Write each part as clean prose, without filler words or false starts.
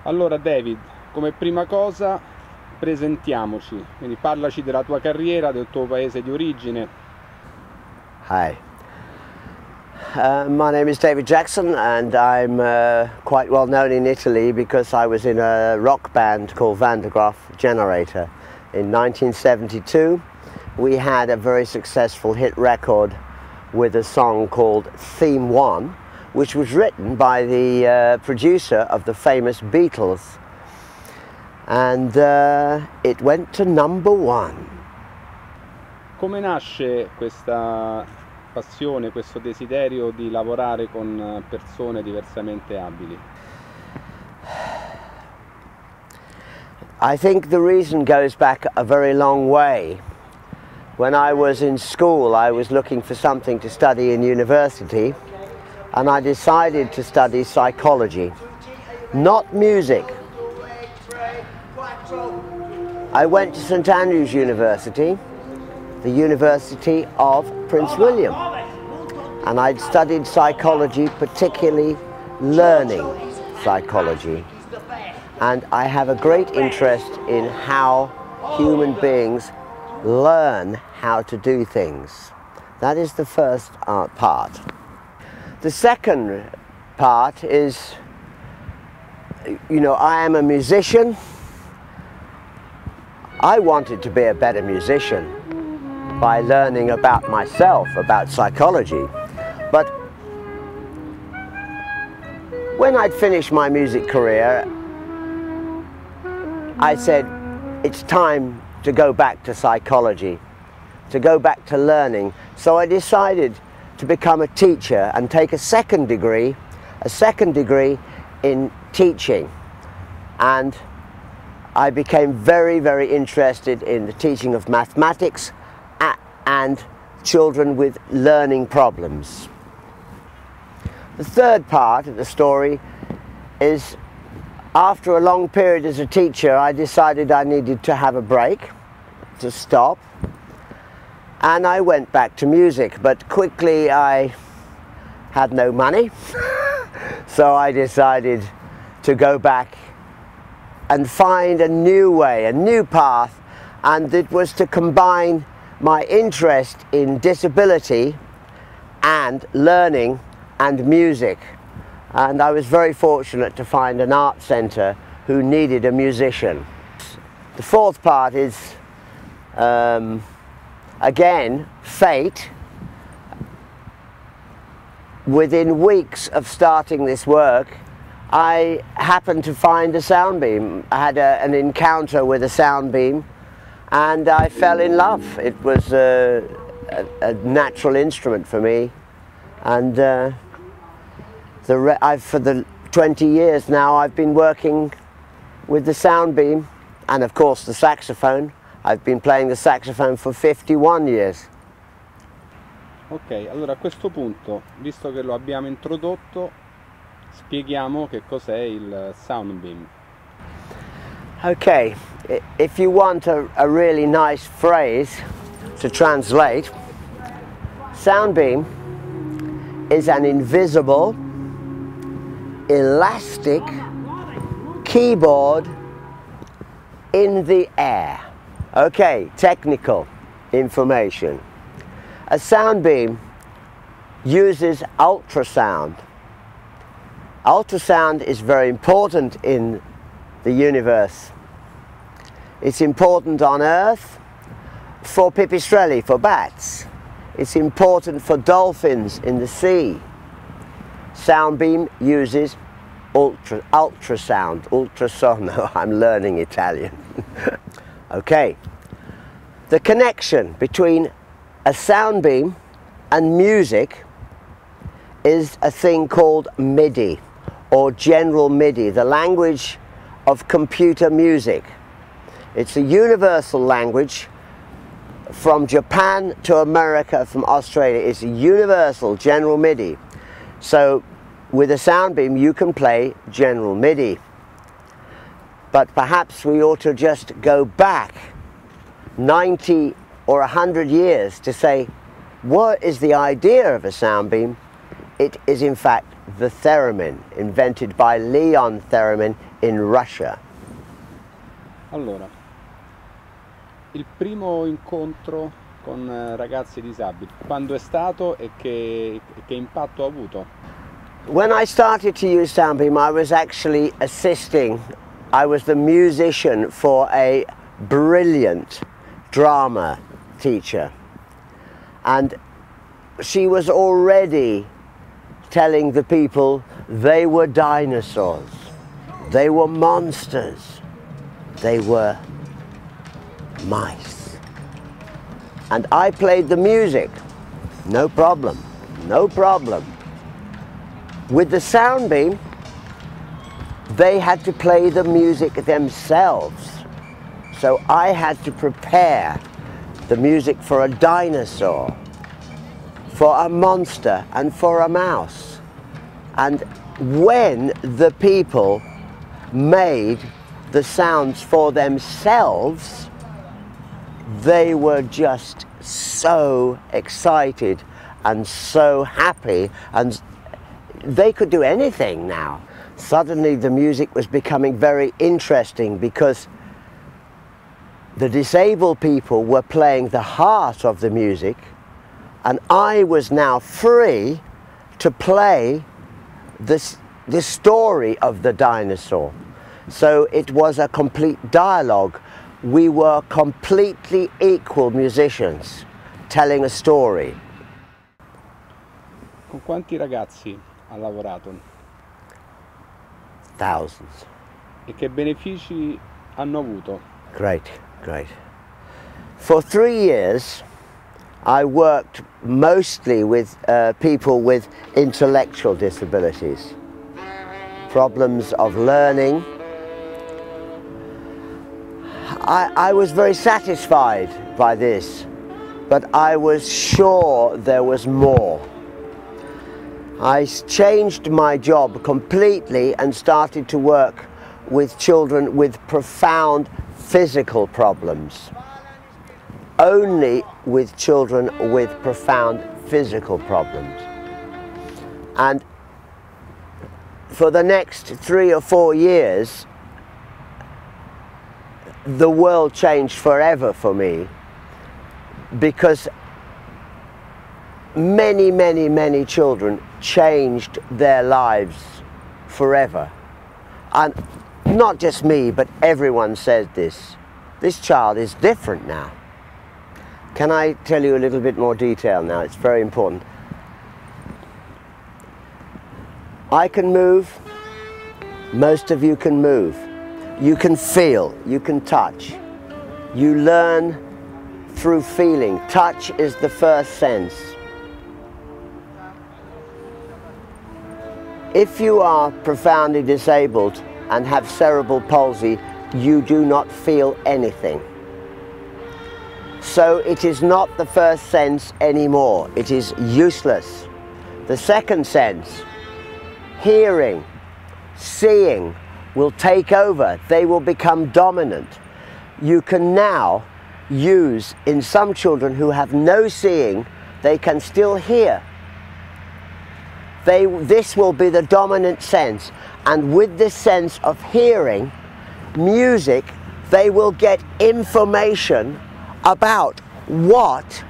Allora David, come prima cosa presentiamoci, quindi parlaci della tua carriera, del tuo paese di origine. Hi, my name is David Jackson and I'm quite well known in Italy because I was in a rock band called Van der Graaf Generator. In 1972 we had a very successful hit record with a song called Theme 1, which was written by the producer of the famous Beatles, and it went to #1. Come nasce questa passione, questo desiderio di lavorare con persone diversamente abili? I think the reason goes back a very long way. When I was in school, I was looking for something to study in university, and I decided to study psychology, not music. I went to St Andrews University, the University of Prince William, and I'd studied psychology, particularly learning psychology. And I have a great interest in how human beings learn how to do things. That is the first part. The second part is, I am a musician. I wanted to be a better musician by learning about myself, about psychology. But when I'd finished my music career, I said, it's time to go back to psychology, to go back to learning. So I decided to become a teacher and take a second degree in teaching. And I became very, very interested in the teaching of mathematics and children with learning problems. The third part of the story is, after a long period as a teacher, I decided I needed to have a break, to stop, and I went back to music, but quickly I had no money, so I decided to go back and find a new way, a new path, and it was to combine my interest in disability and learning and music. And I was very fortunate to find an art centre who needed a musician. The fourth part is, again, fate. Within weeks of starting this work, I happened to find a sound beam. I had an encounter with a sound beam and I fell in love. It was a natural instrument for me, and for the 20 years now I've been working with the sound beam and of course the saxophone. I've been playing the saxophone for 51 years. Ok, allora a questo punto, visto che lo abbiamo introdotto, spieghiamo che cos'è il sound beam. Okay, if you want a really nice phrase to translate, sound beam is an invisible, elastic keyboard in the air. Okay, technical information. A sound beam uses ultrasound. Ultrasound is very important in the universe. It's important on Earth for pipistrelli, for bats. It's important for dolphins in the sea. Sound beam uses ultrasound, ultrasono. I'm learning Italian. Okay. The connection between a sound beam and music is a thing called MIDI, or general MIDI, the language of computer music. It's a universal language from Japan to America, from Australia. It's a universal general MIDI. So with a sound beam you can play general MIDI. But perhaps we ought to just go back 90 or 100 years to say, what is the idea of a sound beam? It is in fact the theremin, invented by Leon Theremin in Russia. Allora, il primo incontro con ragazzi disabili, quando è stato e che impatto ha avuto? When I started to use Soundbeam, I was actually assisting. I was the musician for a brilliant drama teacher, and she was already telling the people they were dinosaurs, they were monsters, they were mice. And I played the music, no problem, no problem. With the Soundbeam, they had to play the music themselves. So I had to prepare the music for a dinosaur, for a monster, and for a mouse. And when the people made the sounds for themselves, they were just so excited and so happy, and they could do anything now. Suddenly the music was becoming very interesting because the disabled people were playing the heart of the music, and I was now free to play the story of the dinosaur. So it was a complete dialogue. We were completely equal musicians telling a story. Con quanti ragazzi ha lavorato? Thousands. E che benefici hanno avuto? Great, great. For 3 years, I worked mostly with people with intellectual disabilities, problems of learning. I was very satisfied by this, but I was sure there was more. I changed my job completely and started to work with children with profound physical problems. Only with children with profound physical problems. And for the next 3 or 4 years, the world changed forever for me, because many, many, many children changed their lives forever. And not just me, but everyone said this. This child is different now. Can I tell you a little bit more detail now? It's very important. I can move. Most of you can move. You can feel, you can touch. You learn through feeling. Touch is the first sense. If you are profoundly disabled and have cerebral palsy, you do not feel anything. So it is not the first sense anymore. It is useless. The second sense, hearing, seeing, will take over. They will become dominant. You can now use, in some children who have no seeing, they can still hear. This will be the dominant sense, and with this sense of hearing, music, they will get information about what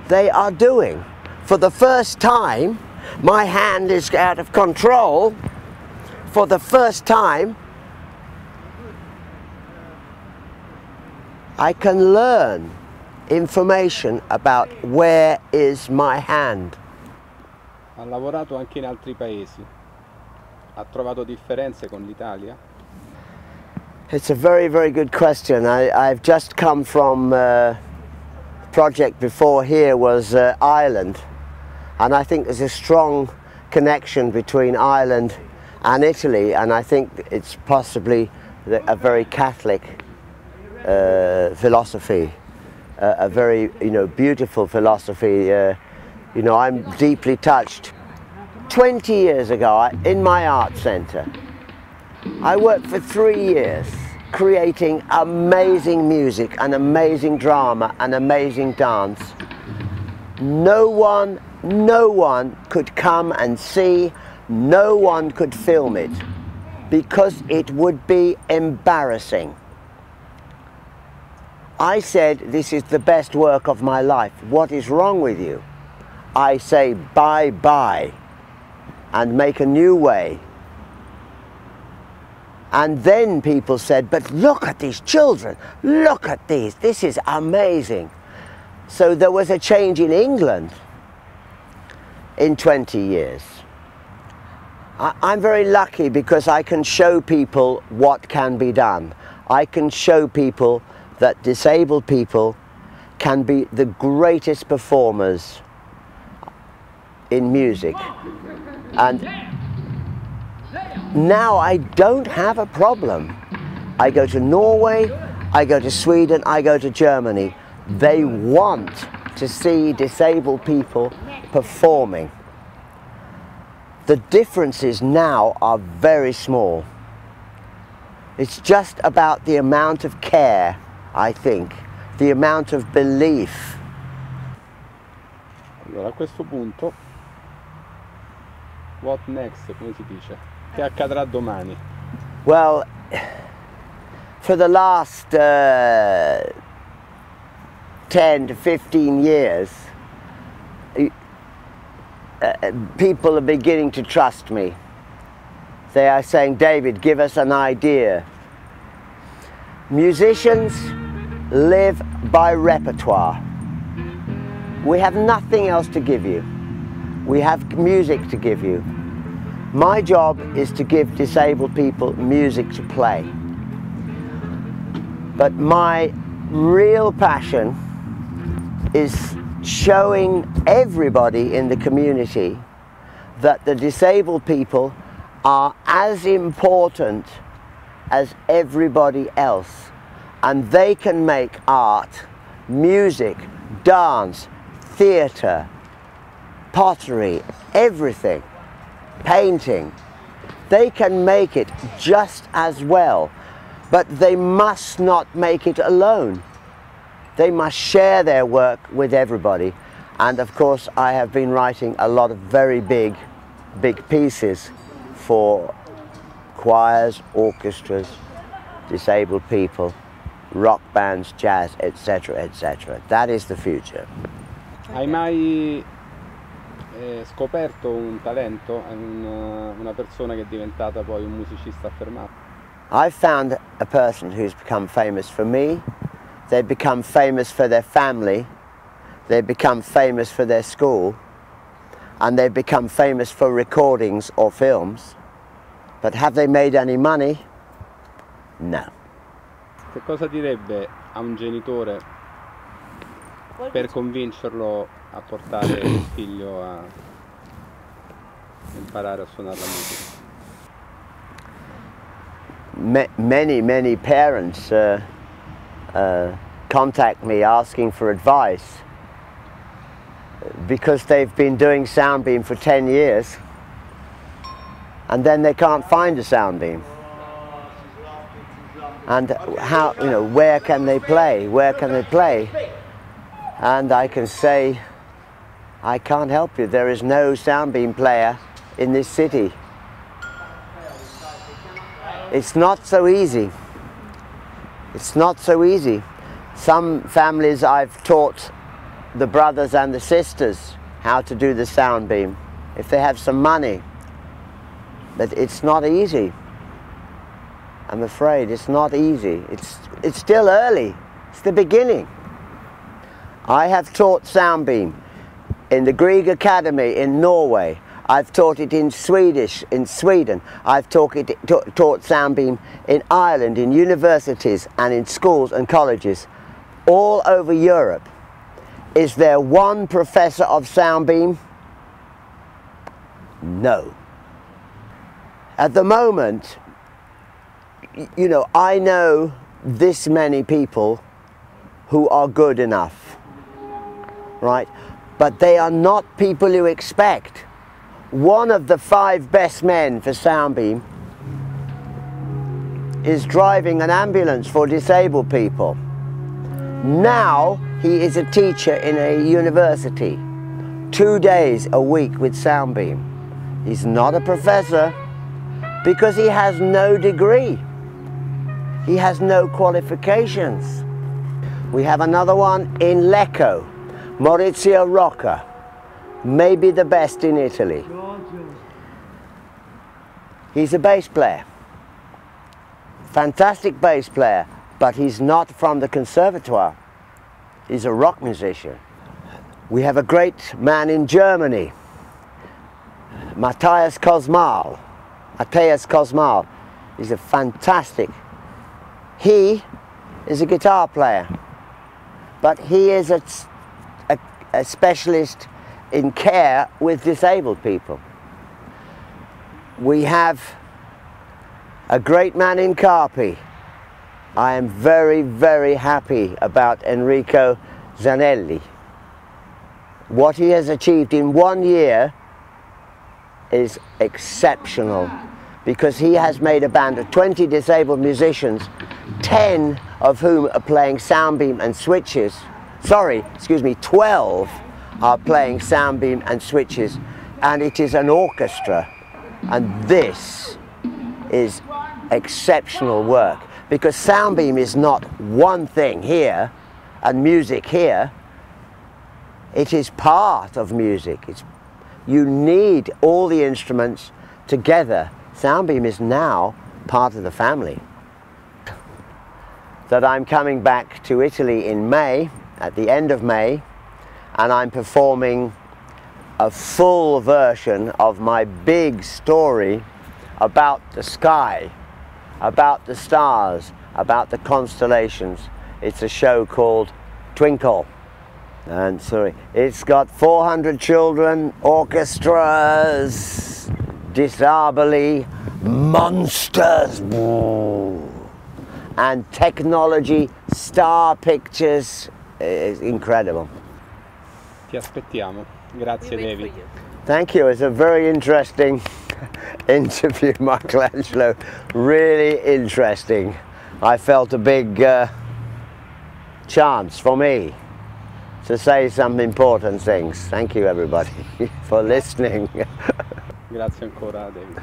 they are doing. For the first time, my hand is out of control. For the first time, I can learn information about where is my hand. Ha lavorato anche in altri paesi. Ha trovato differenze con l'Italia? It's a very, very good question. I've just come from project before here was Ireland, and I think there's a strong connection between Ireland and Italy, and I think it's possibly a very Catholic philosophy, a very beautiful philosophy. I'm deeply touched. 20 years ago, in my art center, I worked for 3 years creating amazing music and amazing drama and amazing dance. No one could come and see no one could film it because it would be embarrassing. I said, this is the best work of my life. What is wrong with you? I say bye-bye and make a new way. And then people said, but look at these children, look at these, this is amazing. So there was a change in England in 20 years. I'm very lucky because I can show people what can be done. I can show people that disabled people can be the greatest performers in music. And now I don't have a problem. I go to Norway, I go to Sweden, I go to Germany. They want to see disabled people performing. The differences now are very small. It's just about the amount of care, I think, the amount of belief. Allora, a questo punto, what next, come si dice? Che accadrà domani? Well, for the last 10 to 15 years, people are beginning to trust me. They are saying, David, give us an idea. Musicians live by repertoire. We have nothing else to give you. We have music to give you. My job is to give disabled people music to play. But my real passion is showing everybody in the community that the disabled people are as important as everybody else, and they can make art, music, dance, theatre, pottery, everything, painting. They can make it just as well, but they must not make it alone. They must share their work with everybody. And of course, I have been writing a lot of very big pieces for choirs, orchestras, disabled people, rock bands, jazz, etc., etc. That is the future. Hai mai scoperto un talento, una persona che è diventata poi un musicista affermato? I've found a person who's become famous for me. They become famous for their family, they become famous for their school, and they become famous for recordings or films. But have they made any money? No. Che cosa direbbe a un genitore per convincerlo a portare il figlio a imparare a suonare la musica? Many parents contact me asking for advice because they've been doing Soundbeam for 10 years and then they can't find a Soundbeam. And how, where can they play? Where can they play? And I can say, I can't help you. There is no Soundbeam player in this city. It's not so easy. It's not so easy. Some families I've taught the brothers and the sisters how to do the Soundbeam, if they have some money. But it's not easy. I'm afraid it's not easy. It's still early. It's the beginning. I have taught Soundbeam in the Grieg Academy in Norway. I've taught it in Swedish in Sweden. I've taught Soundbeam in Ireland, in universities and in schools and colleges all over Europe. Is there one professor of Soundbeam? No. At the moment, I know this many people who are good enough, right? But they are not people you expect. One of the 5 best men for Soundbeam is driving an ambulance for disabled people. Now he is a teacher in a university, 2 days a week with Soundbeam. He's not a professor because he has no degree. He has no qualifications. We have another one in Lecco, Maurizio Rocca, maybe the best in Italy. He's a bass player, fantastic bass player, but he's not from the conservatoire. He's a rock musician. We have a great man in Germany, Matthias Kosmal. He's a fantastic. He is a guitar player, but he is a specialist in care with disabled people. We have a great man in Carpi. I am very, very happy about Enrico Zanelli. What he has achieved in 1 year is exceptional, because he has made a band of 20 disabled musicians, 10 of whom are playing Soundbeam and switches. 12 are playing Soundbeam and switches, and it is an orchestra. And this is exceptional work, because Soundbeam is not one thing here and music here. It is part of music. You need all the instruments together. Soundbeam is now part of the family. That I'm coming back to Italy in May, at the end of May, and I'm performing a full version of my big story about the sky, about the stars, about the constellations. It's a show called Twinkle. And sorry, it's got 400 children, orchestras, disabili, monsters, and technology, star pictures. It's incredible. Ti aspettiamo. Grazie, David. Thank you. It's a very interesting interview, Michelangelo. Really interesting. I felt a big chance for me to say some important things. Thank you, everybody, for listening. Grazie ancora, David.